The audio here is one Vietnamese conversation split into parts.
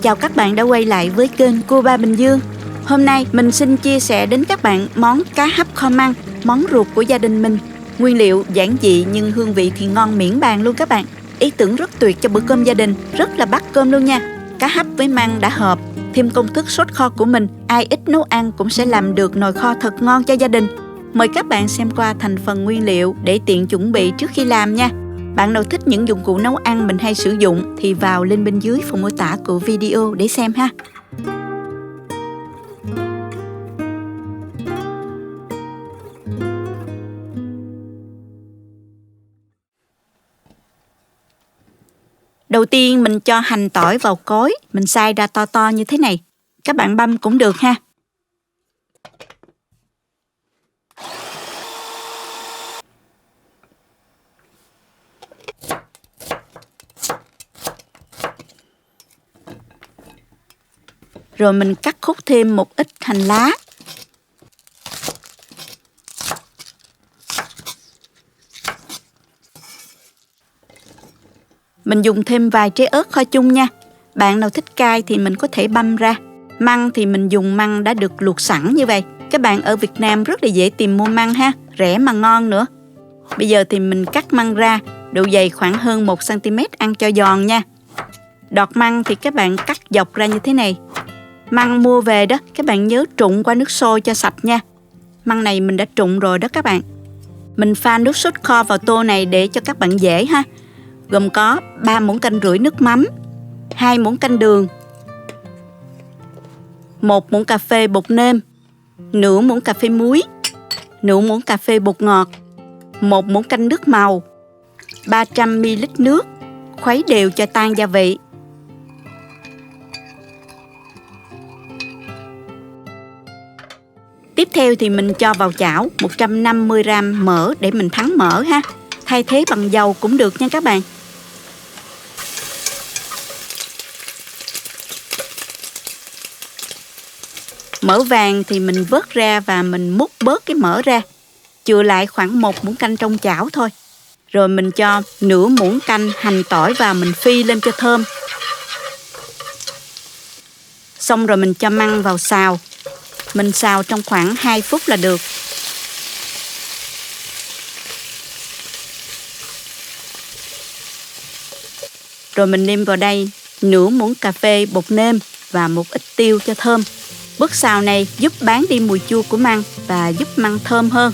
Chào các bạn đã quay lại với kênh Cua Ba Bình Dương. Hôm nay mình xin chia sẻ đến các bạn món cá hấp kho măng, món ruột của gia đình mình. Nguyên liệu giản dị nhưng hương vị thì ngon miễn bàn luôn các bạn. Ý tưởng rất tuyệt cho bữa cơm gia đình, rất là bắt cơm luôn nha. Cá hấp với măng đã hợp, thêm công thức sốt kho của mình, ai ít nấu ăn cũng sẽ làm được nồi kho thật ngon cho gia đình. Mời các bạn xem qua thành phần nguyên liệu để tiện chuẩn bị trước khi làm nha. Bạn nào thích những dụng cụ nấu ăn mình hay sử dụng thì vào link bên dưới phần mô tả của video để xem ha. Đầu tiên mình cho hành tỏi vào cối, mình xay ra to to như thế này. Các bạn băm cũng được ha. Rồi mình cắt khúc thêm một ít hành lá. Mình dùng thêm vài trái ớt kho chung nha. Bạn nào thích cay thì mình có thể băm ra. Măng thì mình dùng măng đã được luộc sẵn như vậy. Các bạn ở Việt Nam rất là dễ tìm mua măng ha, rẻ mà ngon nữa. Bây giờ thì mình cắt măng ra, độ dày khoảng hơn 1 cm ăn cho giòn nha. Đọt măng thì các bạn cắt dọc ra như thế này. Măng mua về đó, các bạn nhớ trụng qua nước sôi cho sạch nha. Măng này mình đã trụng rồi đó các bạn. Mình pha nước sốt kho vào tô này để cho các bạn dễ ha. Gồm có 3 muỗng canh rưỡi nước mắm, 2 muỗng canh đường, 1 muỗng cà phê bột nêm, nửa muỗng cà phê muối, nửa muỗng cà phê bột ngọt, 1 muỗng canh nước màu, 300 ml nước, khuấy đều cho tan gia vị. Tiếp theo thì mình cho vào chảo 150g mỡ để mình thắng mỡ ha. Thay thế bằng dầu cũng được nha các bạn. Mỡ vàng thì mình vớt ra và mình múc bớt cái mỡ ra. Chừa lại khoảng 1 muỗng canh trong chảo thôi. Rồi mình cho nửa muỗng canh hành tỏi vào mình phi lên cho thơm. Xong rồi mình cho măng vào xào. Mình xào trong khoảng 2 phút là được. Rồi mình nêm vào đây nửa muỗng cà phê bột nêm và một ít tiêu cho thơm. Bước xào này giúp bán đi mùi chua của măng và giúp măng thơm hơn.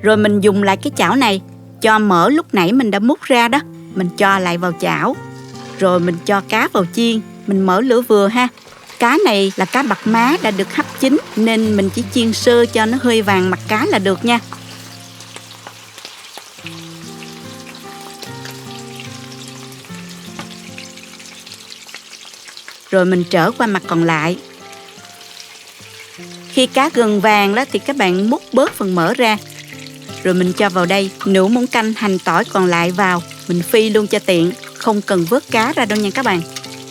Rồi mình dùng lại cái chảo này, cho mỡ lúc nãy mình đã múc ra đó, mình cho lại vào chảo. Rồi mình cho cá vào chiên, mình mở lửa vừa ha. Cá này là cá bạc má đã được hấp chín nên mình chỉ chiên sơ cho nó hơi vàng mặt cá là được nha. Rồi mình trở qua mặt còn lại. Khi cá gần vàng đó thì các bạn múc bớt phần mỡ ra. Rồi mình cho vào đây nửa muỗng canh hành tỏi còn lại vào. Mình phi luôn cho tiện, không cần vớt cá ra đâu nha các bạn.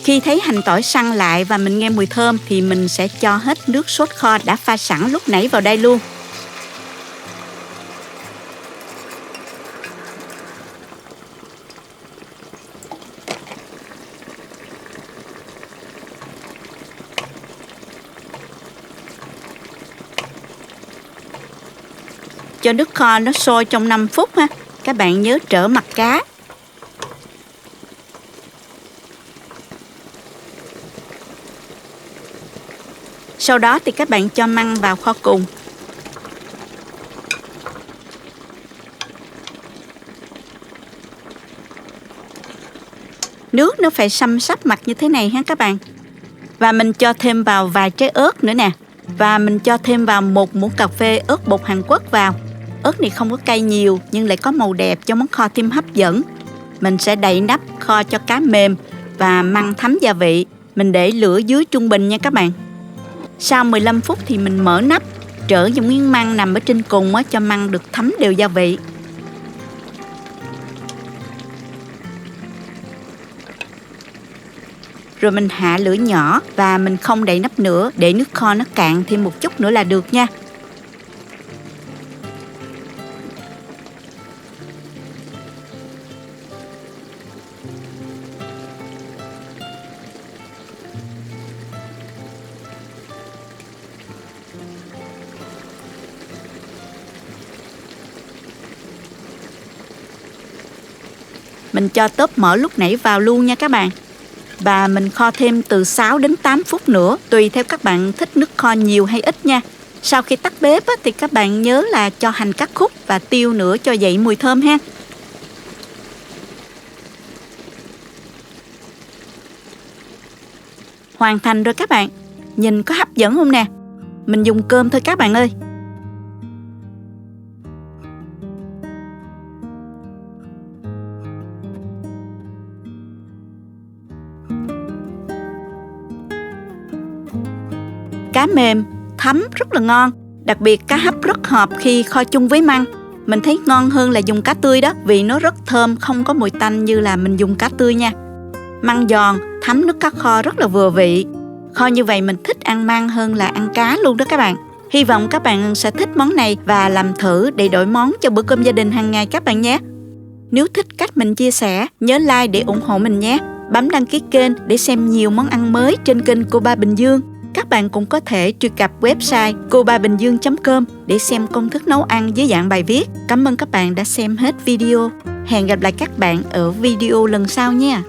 Khi thấy hành tỏi săn lại và mình nghe mùi thơm thì mình sẽ cho hết nước sốt kho đã pha sẵn lúc nãy vào đây luôn. Cho nước kho nó sôi trong 5 phút ha. Các bạn nhớ trở mặt cá. Sau đó thì các bạn cho măng vào kho cùng. Nước nó phải xăm sắp mặt như thế này ha các bạn. Và mình cho thêm vào vài trái ớt nữa nè. Và mình cho thêm vào 1 muỗng cà phê ớt bột Hàn Quốc vào. Ớt này không có cay nhiều nhưng lại có màu đẹp cho món kho thêm hấp dẫn. Mình sẽ đậy nắp kho cho cá mềm và măng thấm gia vị. Mình để lửa dưới trung bình nha các bạn. Sau 15 phút thì mình mở nắp, trở những miếng măng nằm ở trên cùng cho măng được thấm đều gia vị. Rồi mình hạ lửa nhỏ và mình không đậy nắp nữa để nước kho nó cạn thêm một chút nữa là được nha. Mình cho tóp mỡ lúc nãy vào luôn nha các bạn. Và mình kho thêm từ 6 đến 8 phút nữa, tùy theo các bạn thích nước kho nhiều hay ít nha. Sau khi tắt bếp thì các bạn nhớ là cho hành cắt khúc và tiêu nữa cho dậy mùi thơm ha. Hoàn thành rồi các bạn. Nhìn có hấp dẫn không nè? Mình dùng cơm thôi các bạn ơi. Cá mềm, thấm rất là ngon. Đặc biệt cá hấp rất hợp khi kho chung với măng. Mình thấy ngon hơn là dùng cá tươi đó, vì nó rất thơm, không có mùi tanh như là mình dùng cá tươi nha. Măng giòn, thấm nước cá kho rất là vừa vị. Kho như vậy mình thích ăn măng hơn là ăn cá luôn đó các bạn. Hy vọng các bạn sẽ thích món này và làm thử để đổi món cho bữa cơm gia đình hàng ngày các bạn nhé. Nếu thích cách mình chia sẻ, nhớ like để ủng hộ mình nhé. Bấm đăng ký kênh để xem nhiều món ăn mới trên kênh Cô Ba Bình Dương. Các bạn cũng có thể truy cập website cobabình-dương.com để xem công thức nấu ăn dưới dạng bài viết. Cảm ơn các bạn đã xem hết video. Hẹn gặp lại các bạn ở video lần sau nha.